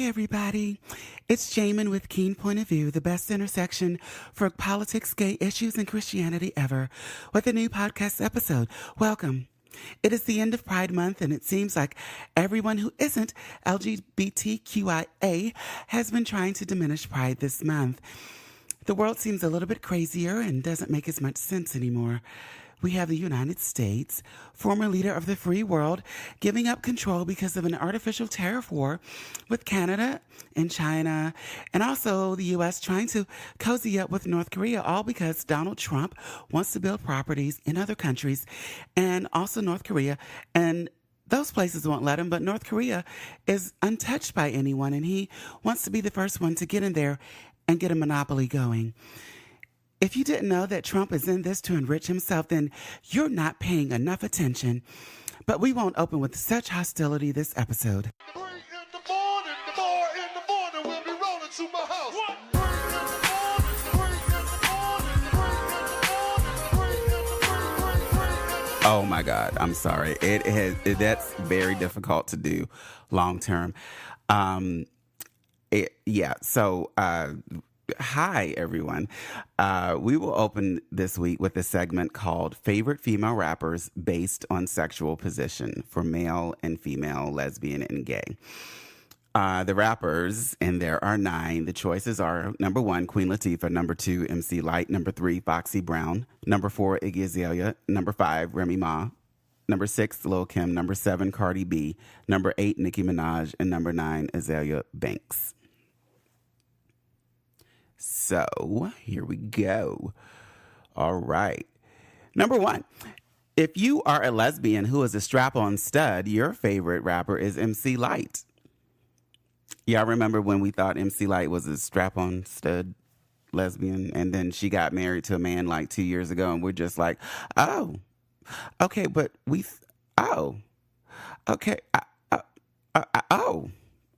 Hi, everybody. It's Jamin with Keen Point of View, the best intersection for politics, gay issues, and Christianity ever, with a new podcast episode. Welcome. It is the end of Pride Month, and it seems like everyone who isn't LGBTQIA has been trying to diminish Pride this month. The world seems a little bit crazier and doesn't make as much sense anymore. We have the United States, former leader of the free world, giving up control because of an artificial tariff war with Canada and China, and also the U.S. trying to cozy up with North Korea, all because Donald Trump wants to build properties in other countries and also North Korea. And those places won't let him, but North Korea is untouched by anyone, and he wants to be the first one to get in there and get a monopoly going. If you didn't know that Trump is in this to enrich himself, then you're not paying enough attention. But we won't open with such hostility this episode. 3 in the morning, 4 in the morning, we'll be rolling to my house. What? 3 Oh my God, I'm sorry. That's very difficult to do long term. Hi, everyone. We will open this week with a segment called Favorite Female Rappers Based on Sexual Position for Male and Female, Lesbian, and Gay. The rappers, and there are 9. The choices are number 1, Queen Latifah, number 2, MC Lyte, number 3, Foxy Brown, number 4, Iggy Azalea, number 5, Remy Ma, number 6, Lil' Kim, number 7, Cardi B, number 8, Nicki Minaj, and number 9, Azalea Banks. So, here we go. All right. Number 1, if you are a lesbian who is a strap-on stud, your favorite rapper is MC Lyte. Y'all remember when we thought MC Lyte was a strap-on stud lesbian, and then she got married to a man like 2 years ago, and we're just like, oh, okay, but oh, okay,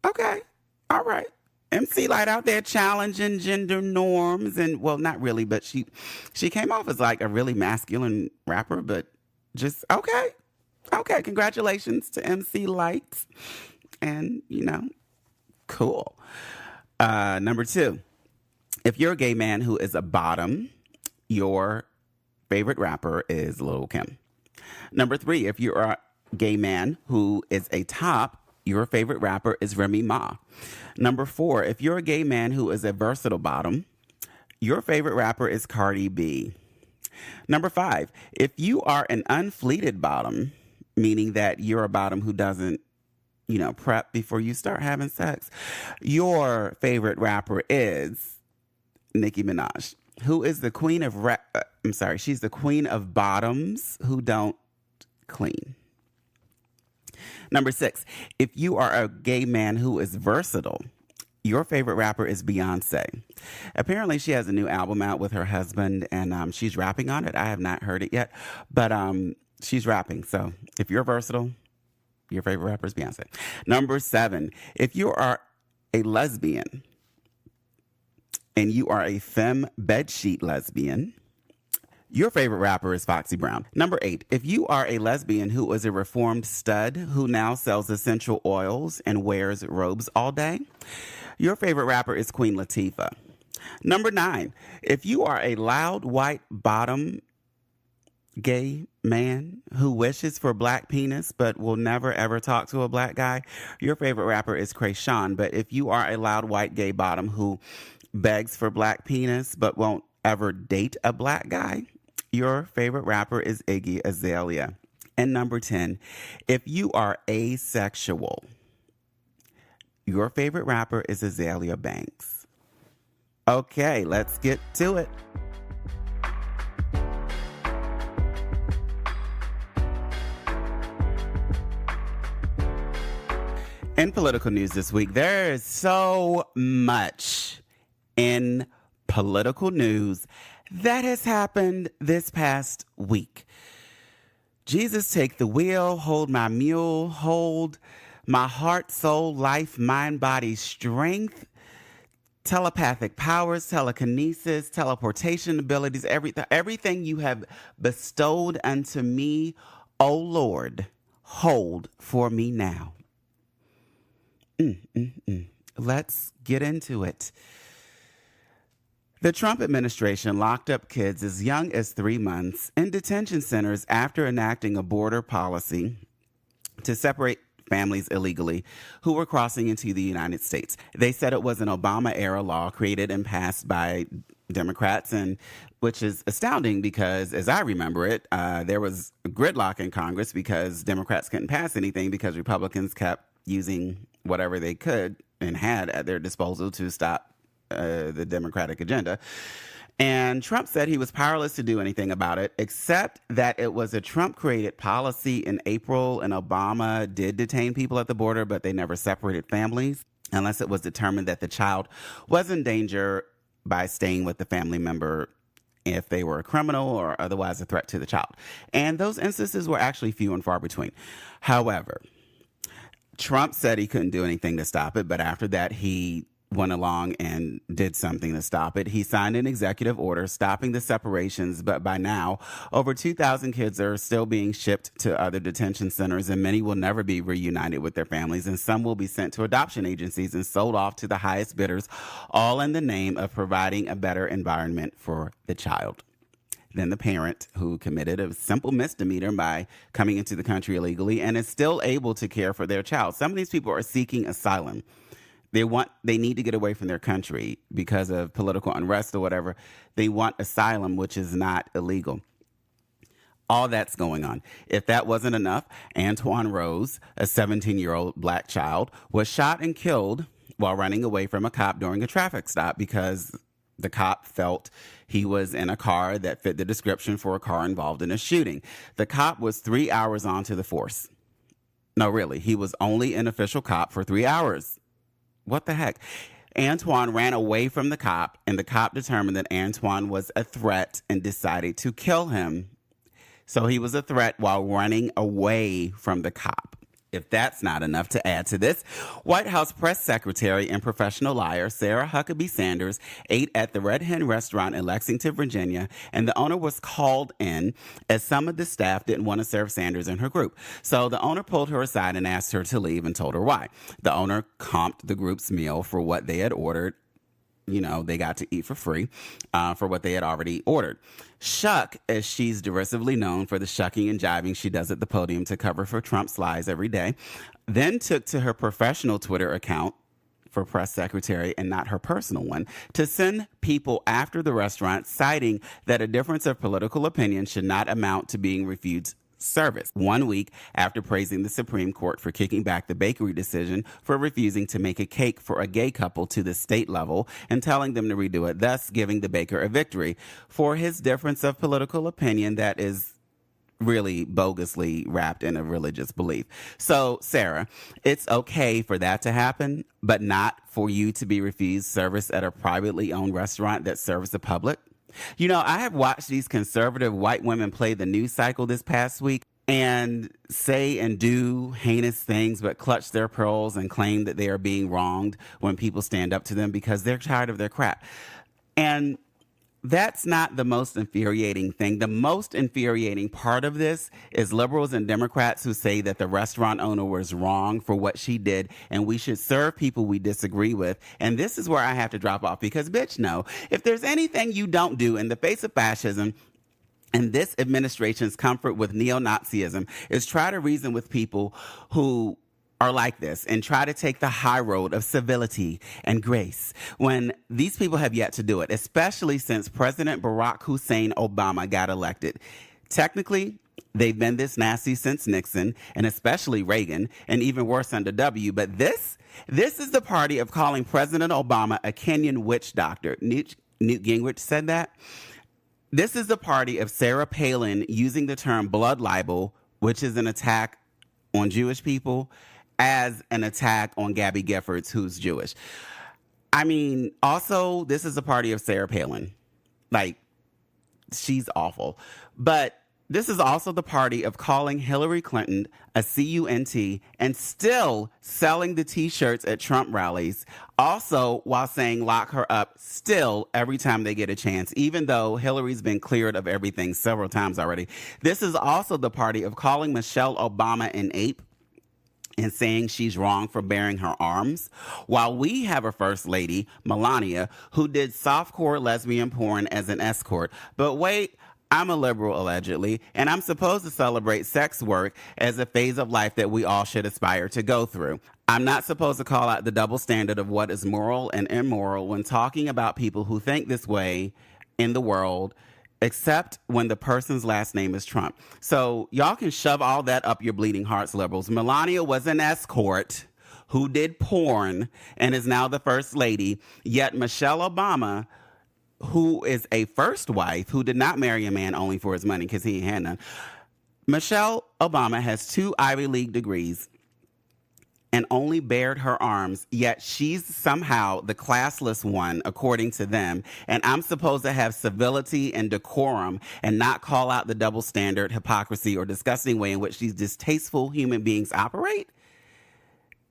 okay, all right. MC Lyte out there challenging gender norms, and well, not really, but she came off as like a really masculine rapper, but just okay. Congratulations to MC Lyte, and cool. Number 2, if you're a gay man who is a bottom, your favorite rapper is Lil' Kim. Number 3, if you're a gay man who is a top, your favorite rapper is Remy Ma. Number 4, if you're a gay man who is a versatile bottom, your favorite rapper is Cardi B. Number 5, if you are an unfleeted bottom, meaning that you're a bottom who doesn't, prep before you start having sex, your favorite rapper is Nicki Minaj, who is the queen of she's the queen of bottoms who don't clean. Number 6, if you are a gay man who is versatile, your favorite rapper is Beyonce. Apparently, she has a new album out with her husband, and she's rapping on it. I have not heard it yet, but she's rapping. So if you're versatile, your favorite rapper is Beyonce. Number 7, if you are a lesbian and you are a femme bedsheet lesbian, your favorite rapper is Foxy Brown. Number 8, if you are a lesbian who is a reformed stud who now sells essential oils and wears robes all day, your favorite rapper is Queen Latifah. Number 9, if you are a loud white bottom gay man who wishes for black penis but will never ever talk to a black guy, your favorite rapper is Krayshawn. But if you are a loud white gay bottom who begs for black penis but won't ever date a black guy, your favorite rapper is Iggy Azalea. And number 10, if you are asexual, your favorite rapper is Azalea Banks. Okay, let's get to it. In political news this week, there is so much in political news that has happened this past week. Jesus, take the wheel, hold my mule, hold my heart, soul, life, mind, body, strength, telepathic powers, telekinesis, teleportation abilities, everything you have bestowed unto me, O Lord, hold for me now. let's get into it. The Trump administration locked up kids as young as 3 months in detention centers after enacting a border policy to separate families illegally who were crossing into the United States. They said it was an Obama-era law created and passed by Democrats, and which is astounding because, as I remember it, there was gridlock in Congress because Democrats couldn't pass anything because Republicans kept using whatever they could and had at their disposal to stop the Democratic agenda. And Trump said he was powerless to do anything about it, except that it was a Trump-created policy in April, and Obama did detain people at the border, but they never separated families unless it was determined that the child was in danger by staying with the family member if they were a criminal or otherwise a threat to the child. And those instances were actually few and far between. However, Trump said he couldn't do anything to stop it, but after that, he went along and did something to stop it. He signed an executive order stopping the separations, but by now, over 2,000 kids are still being shipped to other detention centers, and many will never be reunited with their families, and some will be sent to adoption agencies and sold off to the highest bidders, all in the name of providing a better environment for the child. Then the parent who committed a simple misdemeanor by coming into the country illegally and is still able to care for their child. Some of these people are seeking asylum. They need to get away from their country because of political unrest or whatever. They want asylum, which is not illegal. All that's going on. If that wasn't enough, Antwan Rose, a 17-year-old black child, was shot and killed while running away from a cop during a traffic stop because the cop felt he was in a car that fit the description for a car involved in a shooting. The cop was 3 hours onto the force. No, really, he was only an official cop for 3 hours. What the heck? Antwan ran away from the cop, and the cop determined that Antwan was a threat and decided to kill him. So he was a threat while running away from the cop. If that's not enough to add to this, White House press secretary and professional liar Sarah Huckabee Sanders ate at the Red Hen restaurant in Lexington, Virginia, and the owner was called in as some of the staff didn't want to serve Sanders and her group. So the owner pulled her aside and asked her to leave and told her why. The owner comped the group's meal for what they had ordered. You know, they got to eat for free for what they had already ordered. Shuck, as she's derisively known for the shucking and jiving she does at the podium to cover for Trump's lies every day, then took to her professional Twitter account for press secretary and not her personal one to send people after the restaurant, citing that a difference of political opinion should not amount to being refused service. 1 week after praising the Supreme Court for kicking back the bakery decision for refusing to make a cake for a gay couple to the state level and telling them to redo it, thus giving the baker a victory for his difference of political opinion that is really bogusly wrapped in a religious belief. So, Sarah, it's okay for that to happen, but not for you to be refused service at a privately owned restaurant that serves the public. You know, I have watched these conservative white women play the news cycle this past week and say and do heinous things, but clutch their pearls and claim that they are being wronged when people stand up to them because they're tired of their crap. And that's not the most infuriating thing. The most infuriating part of this is liberals and Democrats who say that the restaurant owner was wrong for what she did and we should serve people we disagree with. And this is where I have to drop off because, bitch, no. If there's anything you don't do in the face of fascism and this administration's comfort with neo-Nazism is try to reason with people who are like this and try to take the high road of civility and grace when these people have yet to do it, especially since President Barack Hussein Obama got elected. Technically, they've been this nasty since Nixon and especially Reagan and even worse under W. But this is the party of calling President Obama a Kenyan witch doctor. Newt Gingrich said that. This is the party of Sarah Palin using the term blood libel, which is an attack on Jewish people, as an attack on Gabby Giffords, who's Jewish. I mean, also, this is a party of Sarah Palin. Like, she's awful. But this is also the party of calling Hillary Clinton a CUNT and still selling the T-shirts at Trump rallies, also while saying lock her up still every time they get a chance, even though Hillary's been cleared of everything several times already. This is also the party of calling Michelle Obama an ape, and saying she's wrong for bearing her arms, while we have a first lady, Melania, who did softcore lesbian porn as an escort. But wait, I'm a liberal, allegedly, and I'm supposed to celebrate sex work as a phase of life that we all should aspire to go through. I'm not supposed to call out the double standard of what is moral and immoral when talking about people who think this way in the world, except when the person's last name is Trump. So y'all can shove all that up your bleeding hearts, liberals. Melania was an escort who did porn and is now the first lady, yet Michelle Obama, who is a first wife, who did not marry a man only for his money because he ain't had none. Michelle Obama has 2 Ivy League degrees and only bared her arms, yet she's somehow the classless one, according to them. And I'm supposed to have civility and decorum and not call out the double standard, hypocrisy, or disgusting way in which these distasteful human beings operate?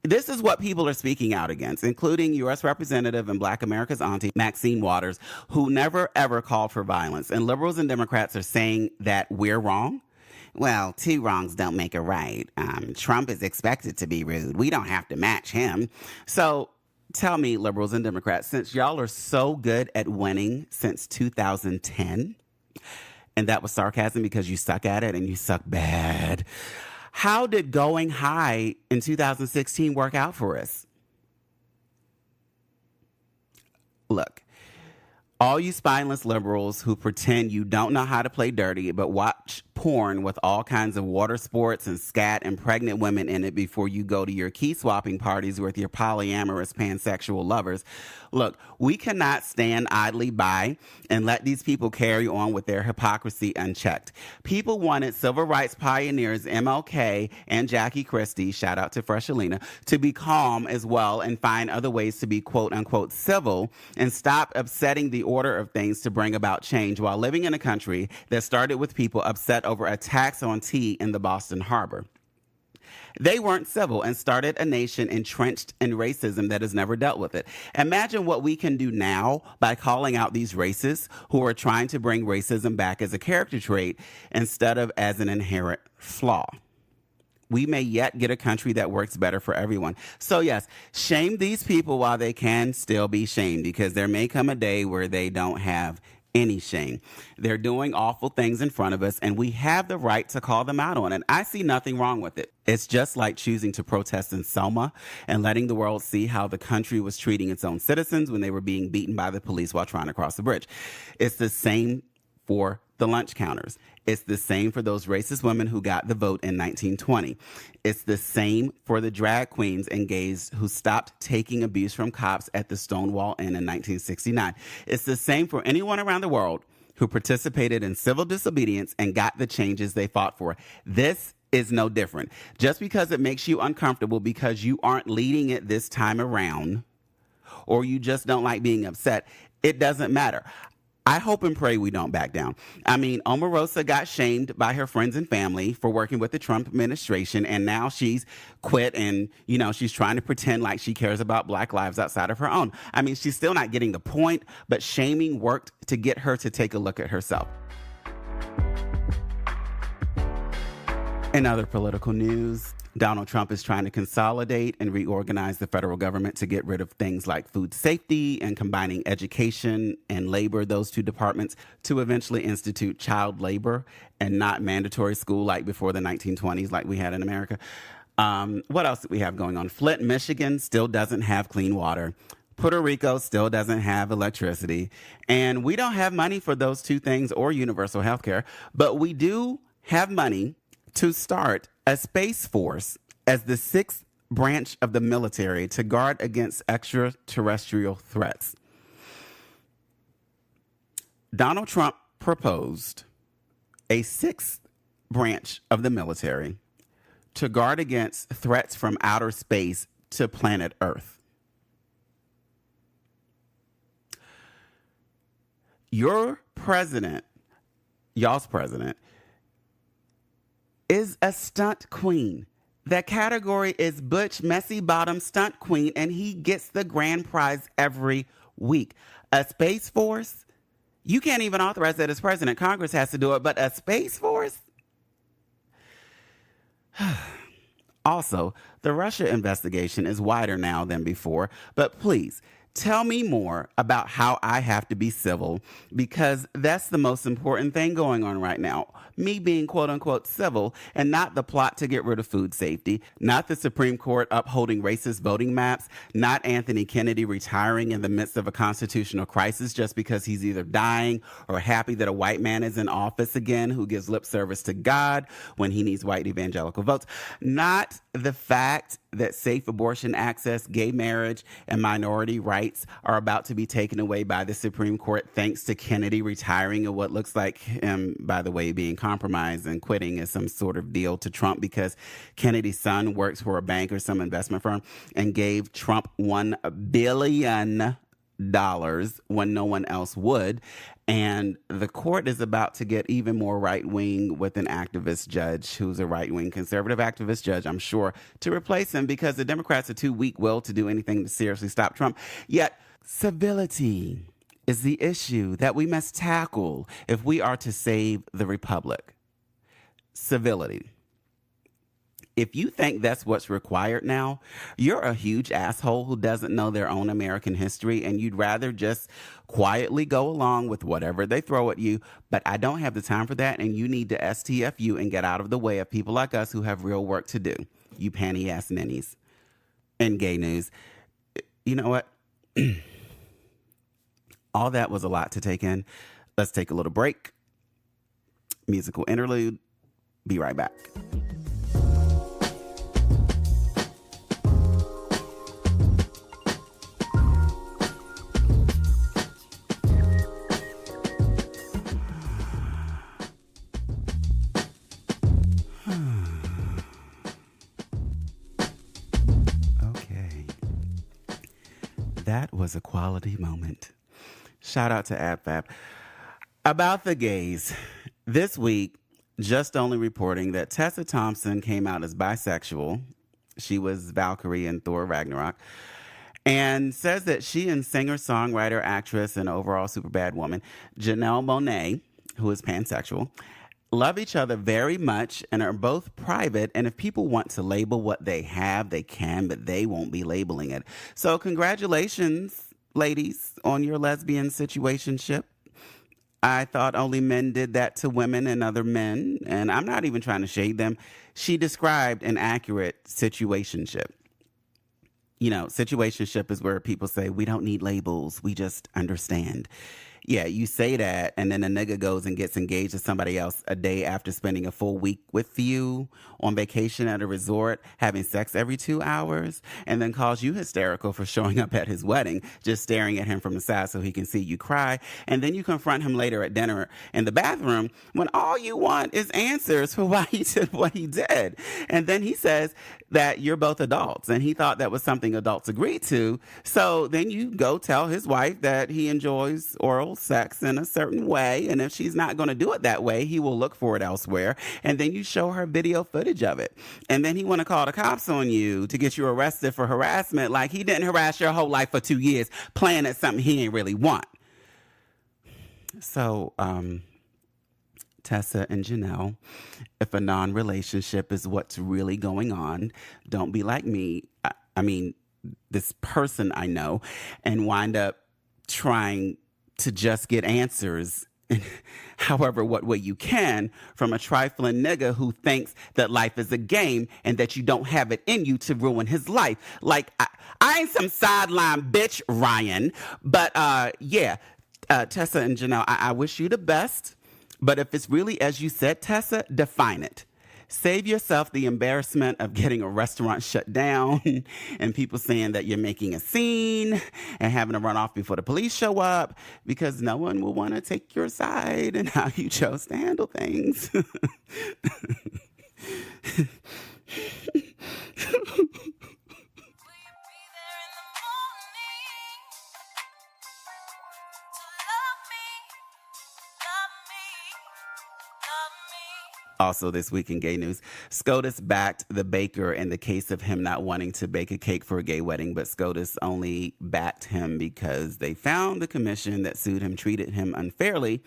This is what people are speaking out against, including U.S. Representative and Black America's auntie, Maxine Waters, who never, ever called for violence. And liberals and Democrats are saying that we're wrong. Well, 2 wrongs don't make a right. Trump is expected to be rude. We don't have to match him. So tell me, liberals and Democrats, since y'all are so good at winning since 2010, and that was sarcasm because you suck at it and you suck bad, how did going high in 2016 work out for us? Look, all you spineless liberals who pretend you don't know how to play dirty but watch porn with all kinds of water sports and scat and pregnant women in it before you go to your key swapping parties with your polyamorous pansexual lovers. Look, we cannot stand idly by and let these people carry on with their hypocrisy unchecked. People wanted civil rights pioneers MLK and Jackie Christie, shout out to Freshalina, to be calm as well and find other ways to be quote unquote civil and stop upsetting the order of things to bring about change while living in a country that started with people upset over attacks on tea in the Boston Harbor. They weren't civil and started a nation entrenched in racism that has never dealt with it. Imagine what we can do now by calling out these racists who are trying to bring racism back as a character trait instead of as an inherent flaw. We may yet get a country that works better for everyone. So yes, shame these people while they can still be shamed, because there may come a day where they don't have any shame. They're doing awful things in front of us, and we have the right to call them out on it. I see nothing wrong with it. It's just like choosing to protest in Selma and letting the world see how the country was treating its own citizens when they were being beaten by the police while trying to cross the bridge. It's the same for the lunch counters. It's the same for those racist women who got the vote in 1920. It's the same for the drag queens and gays who stopped taking abuse from cops at the Stonewall Inn in 1969. It's the same for anyone around the world who participated in civil disobedience and got the changes they fought for. This is no different. Just because it makes you uncomfortable because you aren't leading it this time around, or you just don't like being upset, it doesn't matter. I hope and pray we don't back down. I mean, Omarosa got shamed by her friends and family for working with the Trump administration, and now she's quit and, she's trying to pretend like she cares about Black lives outside of her own. I mean, she's still not getting the point, but shaming worked to get her to take a look at herself. In other political news, Donald Trump is trying to consolidate and reorganize the federal government to get rid of things like food safety and combining education and labor, those 2 departments, to eventually institute child labor and not mandatory school like before the 1920s like we had in America. What else do we have going on? Flint, Michigan still doesn't have clean water. Puerto Rico still doesn't have electricity. And we don't have money for those 2 things or universal health care, but we do have money to start a space force as the 6th branch of the military to guard against extraterrestrial threats. Donald Trump proposed a 6th branch of the military to guard against threats from outer space to planet Earth. Your president, y'all's president, is a stunt queen. The category is Butch Messy Bottom Stunt Queen, and he gets the grand prize every week. A Space Force? You can't even authorize that as president. Congress has to do it, but a Space Force? Also, the Russia investigation is wider now than before, but please tell me more about how I have to be civil, because that's the most important thing going on right now. Me being quote unquote civil, and not the plot to get rid of food safety, not the Supreme Court upholding racist voting maps, not Anthony Kennedy retiring in the midst of a constitutional crisis just because he's either dying or happy that a white man is in office again who gives lip service to God when he needs white evangelical votes, not the fact that safe abortion access, gay marriage, and minority rights are about to be taken away by the Supreme Court thanks to Kennedy retiring, and what looks like him, by the way, being compromised and quitting as some sort of deal to Trump because Kennedy's son works for a bank or some investment firm and gave Trump $1 billion when no one else would. And the court is about to get even more right-wing with an activist judge who's a right-wing conservative activist judge, I'm sure, to replace him because the Democrats are too weak-willed to do anything to seriously stop Trump. Yet, civility is the issue that we must tackle if we are to save the republic. Civility. If you think that's what's required now, you're a huge asshole who doesn't know their own American history, and you'd rather just quietly go along with whatever they throw at you. But I don't have the time for that, and you need to STFU and get out of the way of people like us who have real work to do. You panty-ass ninnies. In gay news, you know what? All that was a lot to take in. Let's take a little break. Musical interlude. Be right back. That was a quality moment. Shout out to AbFab. About the gays. This week, just only reporting that Tessa Thompson came out as bisexual. She was Valkyrie in Thor Ragnarok. And says that she and singer, songwriter, actress, and overall superbad woman, Janelle Monae, who is pansexual, love each other very much and are both private. And if people want to label what they have, they can, but they won't be labeling it. So congratulations, ladies, on your lesbian situationship. I thought only men did that to women and other men. And I'm not even trying to shade them. She described an accurate situationship. You know, situationship is where people say, we don't need labels. We just understand. Yeah, you say that, and then a nigga goes and gets engaged to somebody else a day after spending a full week with you on vacation at a resort, having sex every 2 hours, and then calls you hysterical for showing up at his wedding, just staring at him from the side so he can see you cry. And then you confront him later at dinner in the bathroom when all you want is answers for why he did what he did. And then he says that you're both adults, and he thought that was something adults agreed to. So then you go tell his wife that he enjoys oral sex in a certain way, and if she's not going to do it that way, he will look for it elsewhere. And then you show her video footage of it, and then he want to call the cops on you to get you arrested for harassment, like he didn't harass your whole life for 2 years playing at something he didn't really want. So Tessa and Janelle, if a non-relationship is what's really going on, don't be like me, I mean this person I know, and wind up trying to just get answers, however, what way you can, from a trifling nigga who thinks that life is a game and that you don't have it in you to ruin his life. Like, I ain't some sideline bitch, Ryan. But Tessa and Janelle, I wish you the best. But if it's really as you said, Tessa, define it. Save yourself the embarrassment of getting a restaurant shut down and people saying that you're making a scene and having to run off before the police show up, because no one will want to take your side and how you chose to handle things. Also this week in gay news, SCOTUS backed the baker in the case of him not wanting to bake a cake for a gay wedding, but SCOTUS only backed him because they found the commission that sued him treated him unfairly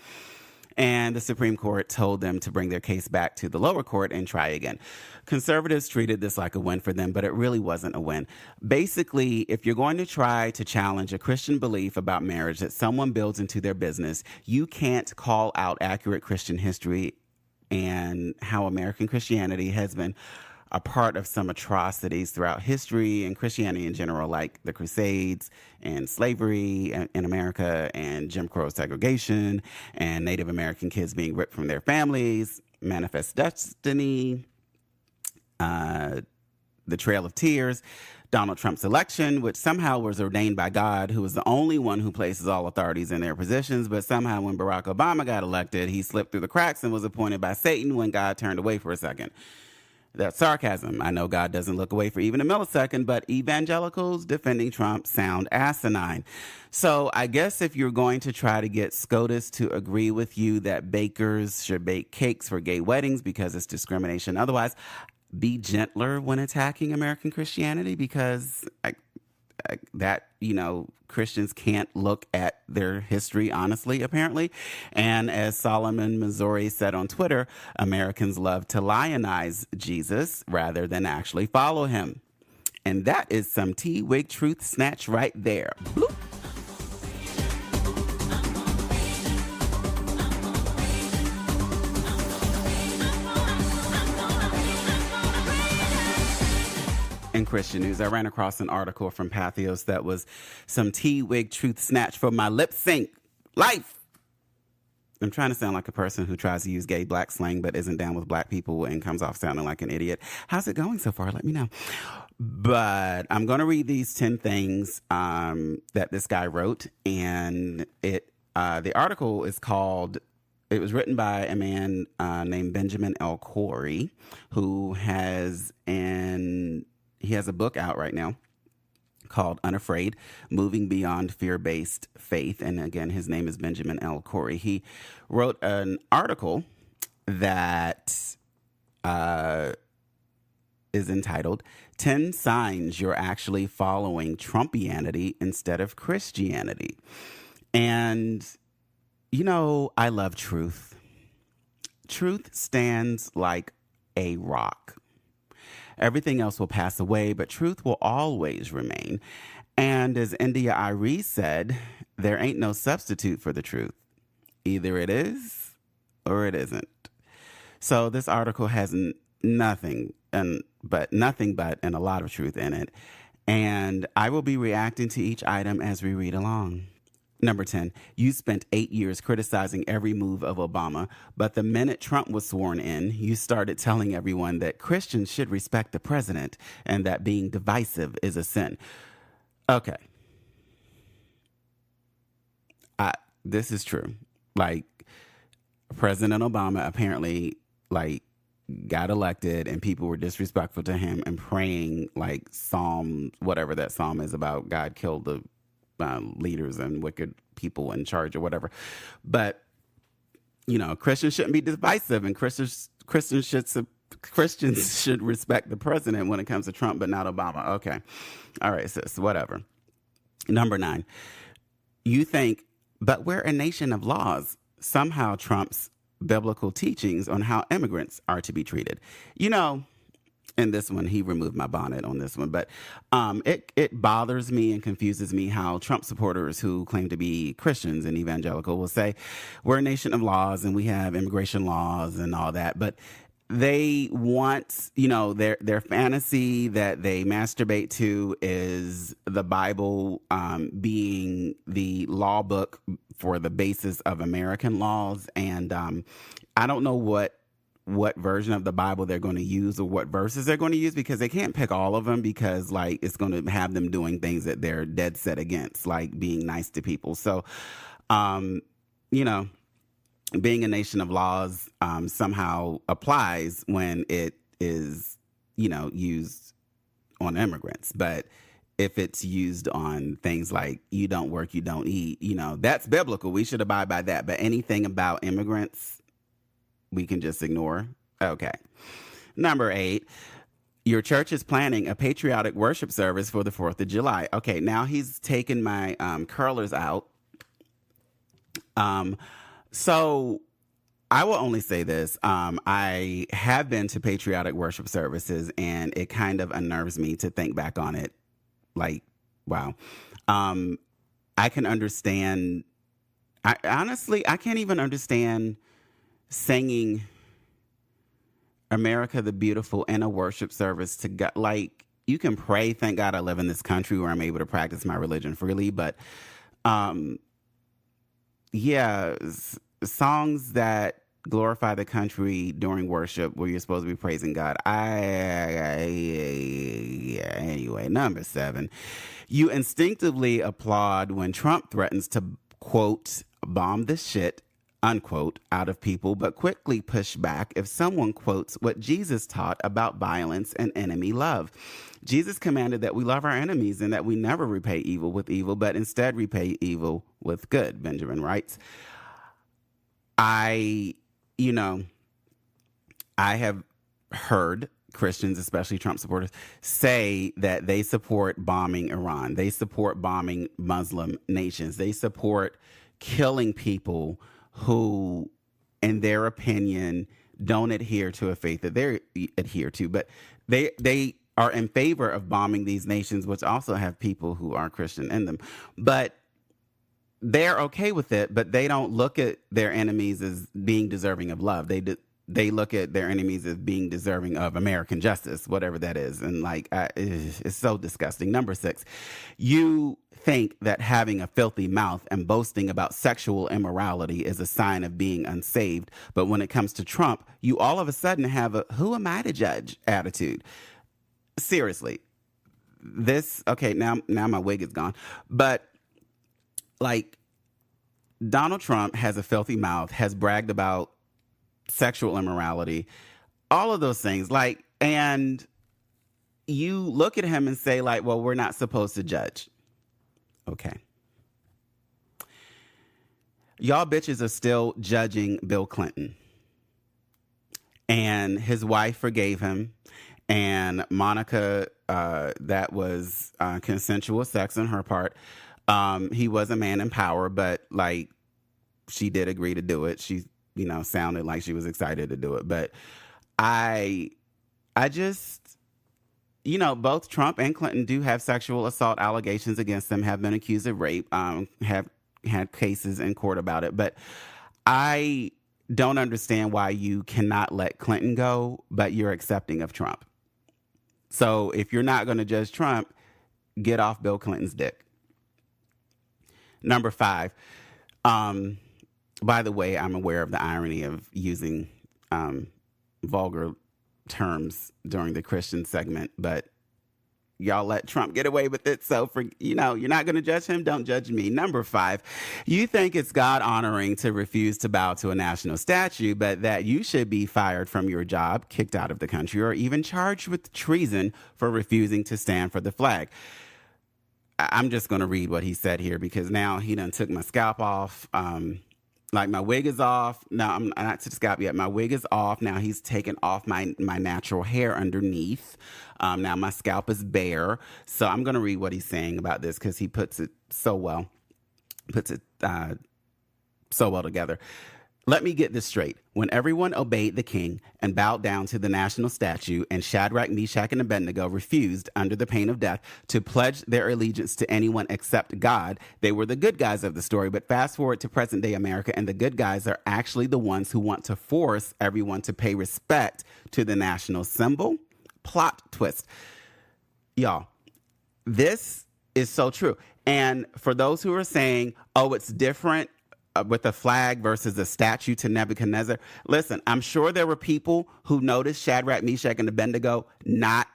And the Supreme Court told them to bring their case back to the lower court and try again. Conservatives treated this like a win for them, but it really wasn't a win. Basically, if you're going to try to challenge a Christian belief about marriage that someone builds into their business, you can't call out accurate Christian history and how American Christianity has been a part of some atrocities throughout history and Christianity in general, like the Crusades and slavery in America and Jim Crow segregation and Native American kids being ripped from their families, Manifest Destiny, the Trail of Tears, Donald Trump's election, which somehow was ordained by God, who was the only one who places all authorities in their positions. But somehow when Barack Obama got elected, he slipped through the cracks and was appointed by Satan when God turned away for a second. That's sarcasm. I know God doesn't look away for even a millisecond, but evangelicals defending Trump sound asinine. So I guess if you're going to try to get SCOTUS to agree with you that bakers should bake cakes for gay weddings because it's discrimination, otherwise, be gentler when attacking American Christianity, because Christians can't look at their history honestly, apparently. And as Solomon Missouri said on Twitter, Americans love to lionize Jesus rather than actually follow him. And that is some T-Wig truth snatch right there. Bloop. In Christian news, I ran across an article from Pathos that was some T-Wig truth snatch for my lip sync life. I'm trying to sound like a person who tries to use gay black slang but isn't down with black people and comes off sounding like an idiot. How's it going so far? Let me know. But I'm going to read these 10 things that this guy wrote. And the article is called... It was written by a man named Benjamin L. Corey, who he has a book out right now called Unafraid, Moving Beyond Fear-Based Faith. And again, his name is Benjamin L. Corey. He wrote an article that is entitled 10 Signs You're Actually Following Trumpianity Instead of Christianity. And, I love truth. Truth stands like a rock. Everything else will pass away, but truth will always remain. And as India Irie said, there ain't no substitute for the truth. Either it is or it isn't. So this article has nothing but a lot of truth in it. And I will be reacting to each item as we read along. Number 10, you spent 8 years criticizing every move of Obama, but the minute Trump was sworn in, you started telling everyone that Christians should respect the president and that being divisive is a sin. Okay. This is true. President Obama apparently, got elected and people were disrespectful to him and praying, Psalm, whatever that Psalm is about, God killed the leaders and wicked people in charge or whatever. But, Christians shouldn't be divisive, and Christians should respect the president when it comes to Trump, but not Obama. Okay. All right, sis, whatever. Number 9, you think, but we're a nation of laws. Somehow Trump's biblical teachings on how immigrants are to be treated. In this one, he removed my bonnet on this one, but it bothers me and confuses me how Trump supporters who claim to be Christians and evangelical will say, we're a nation of laws and we have immigration laws and all that, but they want, their fantasy that they masturbate to is the Bible being the law book for the basis of American laws, and I don't know what version of the Bible they're going to use or what verses they're going to use, because they can't pick all of them, because it's going to have them doing things that they're dead set against, like being nice to people. So, being a nation of laws somehow applies when it is, used on immigrants. But if it's used on things like you don't work, you don't eat, that's biblical. We should abide by that. But anything about immigrants, we can just ignore. Okay. Number 8, your church is planning a patriotic worship service for the 4th of July. Okay, now he's taken my curlers out. So I will only say this. I have been to patriotic worship services, and it kind of unnerves me to think back on it. Like, wow. Um, I can understand. I can't even understand singing America the Beautiful in a worship service to God. Like, you can pray, thank God I live in this country where I'm able to practice my religion freely. But um, yeah, songs that glorify the country during worship where you're supposed to be praising God. Yeah, anyway, number 7. You instinctively applaud when Trump threatens to, quote, bomb the shit, unquote, out of people, but quickly push back if someone quotes what Jesus taught about violence and enemy love. Jesus commanded that we love our enemies and that we never repay evil with evil, but instead repay evil with good, Benjamin writes. I have heard Christians, especially Trump supporters, say that they support bombing Iran. They support bombing Muslim nations. They support killing people who, in their opinion, don't adhere to a faith that they adhere to. But they are in favor of bombing these nations, which also have people who are Christian in them. But they're okay with it, but they don't look at their enemies as being deserving of love. They look at their enemies as being deserving of American justice, whatever that is. And it's so disgusting. Number 6, you think that having a filthy mouth and boasting about sexual immorality is a sign of being unsaved. But when it comes to Trump, you all of a sudden have a who am I to judge attitude. Seriously, now my wig is gone. But like, Donald Trump has a filthy mouth, has bragged about sexual immorality, all of those things. And you look at him and say, well, we're not supposed to judge. Okay. Y'all bitches are still judging Bill Clinton. And his wife forgave him. And Monica, that was consensual sex on her part. He was a man in power, but she did agree to do it. She, sounded like she was excited to do it. But I just, both Trump and Clinton do have sexual assault allegations against them, have been accused of rape, have had cases in court about it. But I don't understand why you cannot let Clinton go, but you're accepting of Trump. So if you're not going to judge Trump, get off Bill Clinton's dick. Number 5. By the way, I'm aware of the irony of using vulgar terms during the Christian segment, but y'all let Trump get away with it. So you're not going to judge him. Don't judge me. Number 5, you think it's God honoring to refuse to bow to a national statue, but that you should be fired from your job, kicked out of the country, or even charged with treason for refusing to stand for the flag. I'm just going to read what he said here because now he done took my scalp off. My wig is off. No, I'm not to the scalp yet. My wig is off. Now he's taken off my natural hair underneath. Now my scalp is bare. So I'm going to read what he's saying about this because he puts it so well. So well together. Let me get this straight. When everyone obeyed the king and bowed down to the national statue and Shadrach, Meshach, and Abednego refused, under the pain of death, to pledge their allegiance to anyone except God, they were the good guys of the story. But fast forward to present-day America, and the good guys are actually the ones who want to force everyone to pay respect to the national symbol. Plot twist. Y'all, this is so true. And for those who are saying, oh, it's different with a flag versus a statue to Nebuchadnezzar. Listen, I'm sure there were people who noticed Shadrach, Meshach, and Abednego not,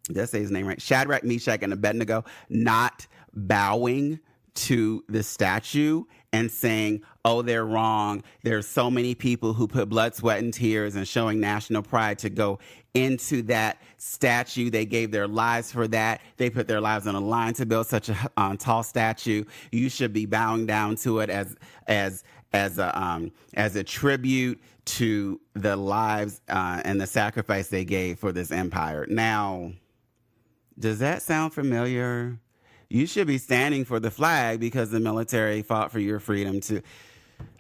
did I say his name right? Shadrach, Meshach, and Abednego not bowing to the statue and saying, oh, they're wrong. There's so many people who put blood, sweat, and tears and showing national pride to go into that statue. They gave their lives for that. They put their lives on the line to build such a tall statue. You should be bowing down to it as a tribute to the lives and the sacrifice they gave for this empire. Now, does that sound familiar? You should be standing for the flag because the military fought for your freedom to.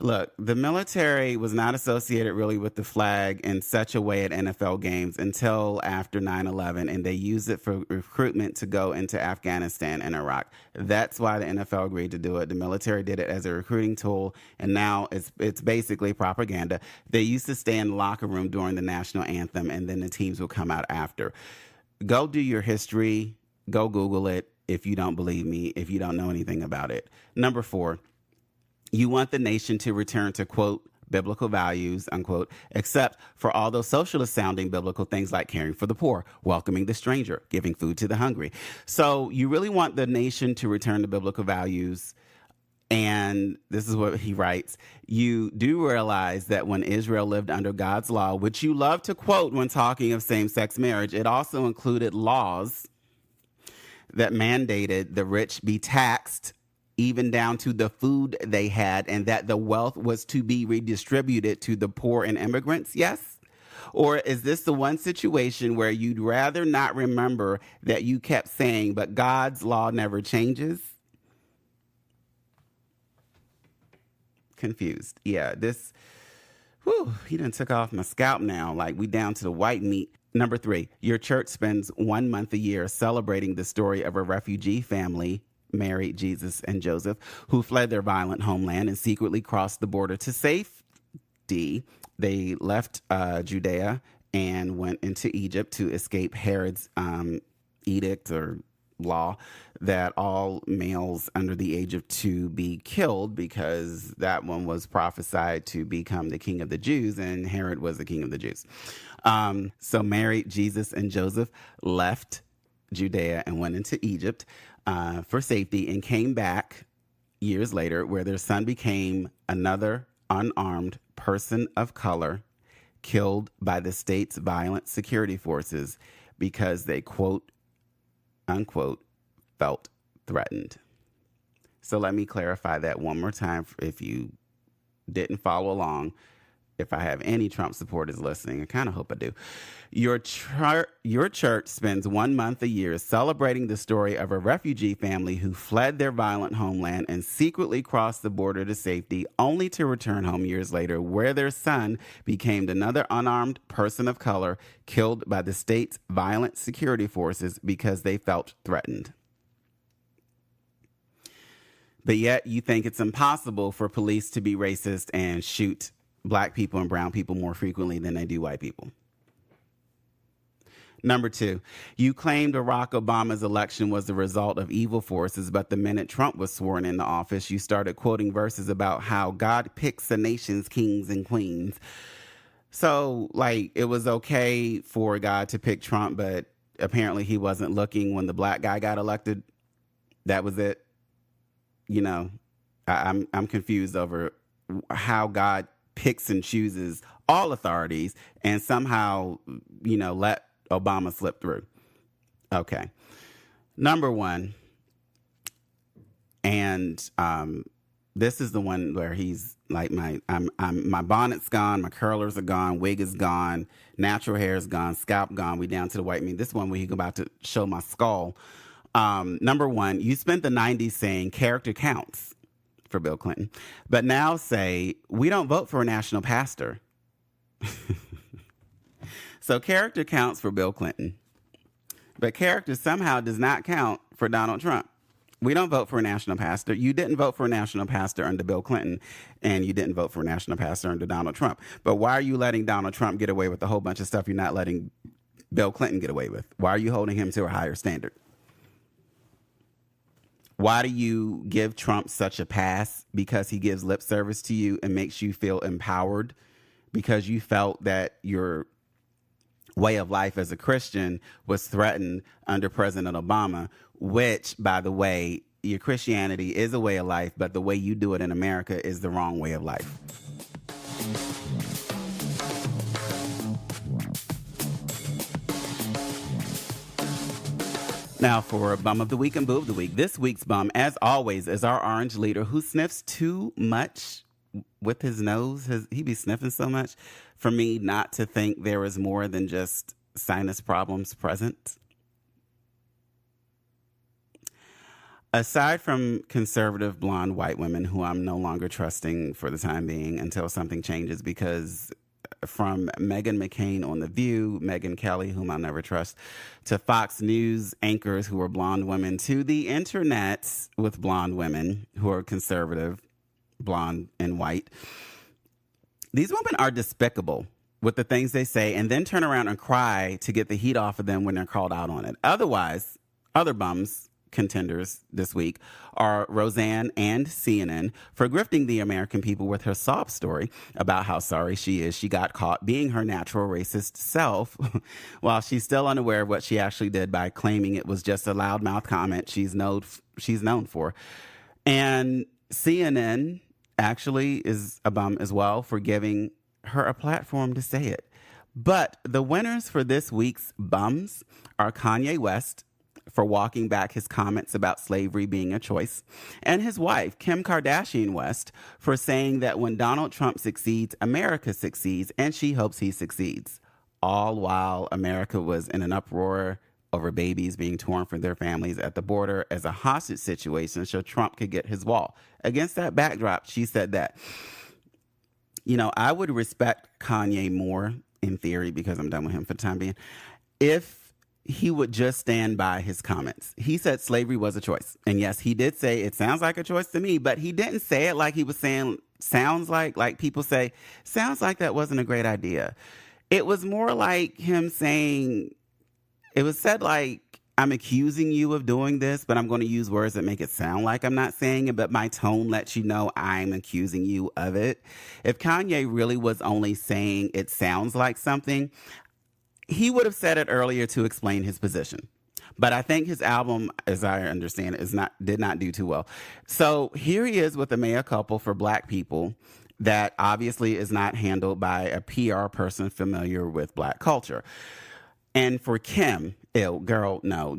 Look, the military was not associated really with the flag in such a way at NFL games until after 9/11, and they used it for recruitment to go into Afghanistan and Iraq. That's why the NFL agreed to do it. The military did it as a recruiting tool, and now it's basically propaganda. They used to stay in the locker room during the national anthem, and then the teams would come out after. Go do your history. Go Google it if you don't believe me, if you don't know anything about it. Number 4. You want the nation to return to, quote, biblical values, unquote, except for all those socialist sounding biblical things like caring for the poor, welcoming the stranger, giving food to the hungry. So you really want the nation to return to biblical values. And this is what he writes. You do realize that when Israel lived under God's law, which you love to quote when talking of same-sex marriage, it also included laws that mandated the rich be taxed even down to the food they had, and that the wealth was to be redistributed to the poor and immigrants? Yes? Or is this the one situation where you'd rather not remember that you kept saying, but God's law never changes? Confused. Yeah, he done took off my scalp now. Like, we down to the white meat. Number 3, your church spends 1 month a year celebrating the story of a refugee family, Mary, Jesus, and Joseph, who fled their violent homeland and secretly crossed the border to safety. They left Judea and went into Egypt to escape Herod's edict or law that all males under the age of 2 be killed, because that one was prophesied to become the king of the Jews, and Herod was the king of the Jews. So Mary, Jesus, and Joseph left Judea and went into Egypt for safety, and came back years later, where their son became another unarmed person of color killed by the state's violent security forces because they, quote, unquote, felt threatened. So let me clarify that one more time if you didn't follow along. If I have any Trump supporters listening, I kind of hope I do. Your church spends 1 month a year celebrating the story of a refugee family who fled their violent homeland and secretly crossed the border to safety, only to return home years later, where their son became another unarmed person of color killed by the state's violent security forces because they felt threatened. But yet you think it's impossible for police to be racist and shoot Black people and brown people more frequently than they do white people. Number 2, you claimed Barack Obama's election was the result of evil forces, but the minute Trump was sworn into office, you started quoting verses about how God picks the nation's kings and queens. So, like, it was okay for God to pick Trump, but apparently he wasn't looking when the black guy got elected. That was it. You know, I'm confused over how God picks and chooses all authorities and somehow, let Obama slip through. Okay. Number 1. And this is the one where he's like, my bonnet's gone, my curlers are gone, wig is gone, natural hair is gone, scalp gone, we down to the white meat. This one where he's about to show my skull. Number 1, you spent the 90s saying character counts for Bill Clinton, but now say we don't vote for a national pastor. So character counts for Bill Clinton, but character somehow does not count for Donald Trump. We don't vote for a national pastor. You didn't vote for a national pastor under Bill Clinton, and you didn't vote for a national pastor under Donald Trump. But why are you letting Donald Trump get away with a whole bunch of stuff you're not letting Bill Clinton get away with? Why are you holding him to a higher standard? Why do you give Trump such a pass? Because he gives lip service to you and makes you feel empowered because you felt that your way of life as a Christian was threatened under President Obama, which, by the way, your Christianity is a way of life, but the way you do it in America is the wrong way of life. Now for Bum of the Week and Boo of the Week. This week's bum, as always, is our orange leader who sniffs too much with his nose. He be sniffing so much for me not to think there is more than just sinus problems present. Aside from conservative blonde white women who I'm no longer trusting for the time being until something changes, because from Meghan McCain on The View, Megyn Kelly, whom I'll never trust, to Fox News anchors who are blonde women, to the internet with blonde women who are conservative, blonde and white. These women are despicable with the things they say and then turn around and cry to get the heat off of them when they're called out on it. Otherwise, other bums, contenders this week are Roseanne and CNN for grifting the American people with her sob story about how sorry she is she got caught being her natural racist self while she's still unaware of what she actually did by claiming it was just a loudmouth comment she's known for. And CNN actually is a bum as well for giving her a platform to say it. But the winners for this week's bums are Kanye West for walking back his comments about slavery being a choice, and his wife, Kim Kardashian West, for saying that when Donald Trump succeeds, America succeeds, and she hopes he succeeds. All while America was in an uproar over babies being torn from their families at the border as a hostage situation so Trump could get his wall. Against that backdrop, she said that, I would respect Kanye more in theory, because I'm done with him for the time being, if he would just stand by his comments. He said slavery was a choice. And yes, he did say it sounds like a choice to me, but he didn't say it like he was saying sounds like people say, sounds like that wasn't a great idea. It was more like him saying, it was said like, I'm accusing you of doing this, but I'm going to use words that make it sound like I'm not saying it, but my tone lets you know I'm accusing you of it. If Kanye really was only saying it sounds like something, he would have said it earlier to explain his position. But I think his album, as I understand it, did not do too well. So here he is with a mea culpa for Black people that obviously is not handled by a PR person familiar with Black culture. And for Kim, girl, no,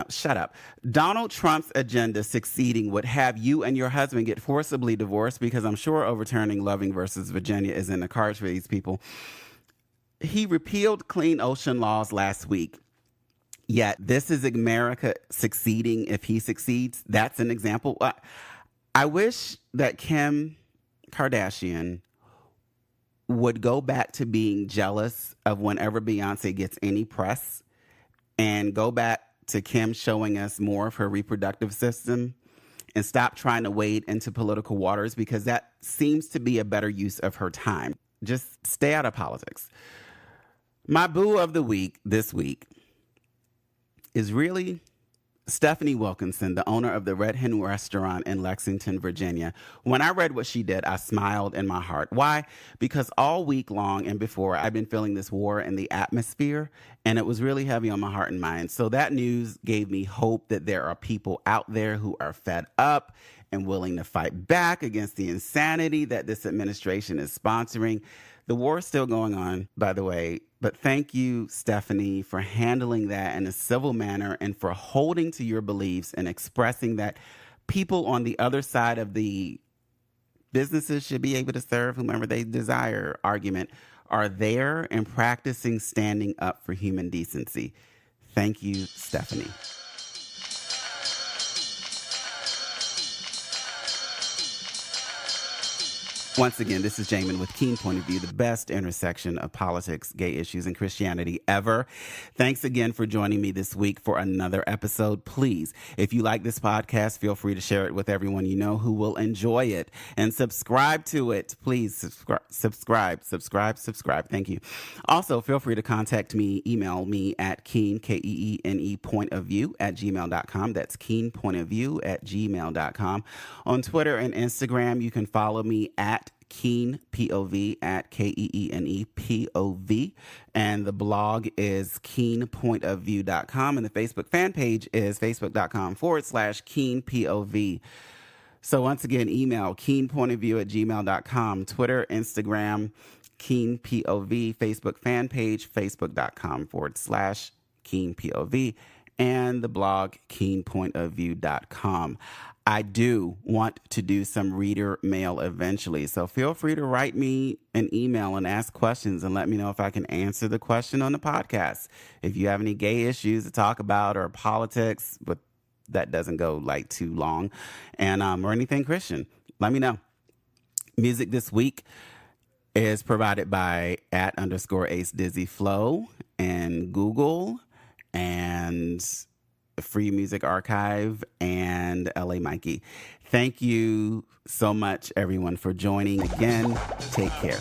shut up. Donald Trump's agenda succeeding would have you and your husband get forcibly divorced, because I'm sure overturning Loving versus Virginia is in the cards for these people. He repealed clean ocean laws last week. Yet this is America succeeding if he succeeds. That's an example. I wish that Kim Kardashian would go back to being jealous of whenever Beyonce gets any press, and go back to Kim showing us more of her reproductive system, and stop trying to wade into political waters, because that seems to be a better use of her time. Just stay out of politics. My boo of the week this week is really Stephanie Wilkinson, the owner of the Red Hen restaurant in Lexington, Virginia. When I read what she did, I smiled in my heart. Why? Because all week long and before, I've been feeling this war in the atmosphere, and it was really heavy on my heart and mind. So that news gave me hope that there are people out there who are fed up and willing to fight back against the insanity that this administration is sponsoring. The war is still going on, by the way, but thank you, Stephanie, for handling that in a civil manner and for holding to your beliefs and expressing that people on the other side of the businesses should be able to serve whomever they desire argument are there and practicing standing up for human decency. Thank you, Stephanie. Once again, this is Jamin with Keen Point of View, the best intersection of politics, gay issues, and Christianity ever. Thanks again for joining me this week for another episode. Please, if you like this podcast, feel free to share it with everyone you know who will enjoy it, and subscribe to it. Please subscribe. Thank you. Also, feel free to contact me, email me at keen, Keene, point of view at gmail.com. That's keenpointofview at gmail.com. On Twitter and Instagram, you can follow me at Keen POV at Keene POV, and the blog is keenpointofview.com, and the Facebook fan page is facebook.com/Keen POV. So once again, email keenpointofview at gmail.com, Twitter, Instagram, Keen POV, Facebook fan page, facebook.com/Keen POV, and the blog keenpointofview.com. I do want to do some reader mail eventually, so feel free to write me an email and ask questions and let me know if I can answer the question on the podcast. If you have any gay issues to talk about or politics with that doesn't go like too long, and or anything Christian. Let me know. Music this week is provided by @_Ace Dizzy Flow and Google and Free Music Archive and LA Mikey. Thank you so much, everyone, for joining again. Take care.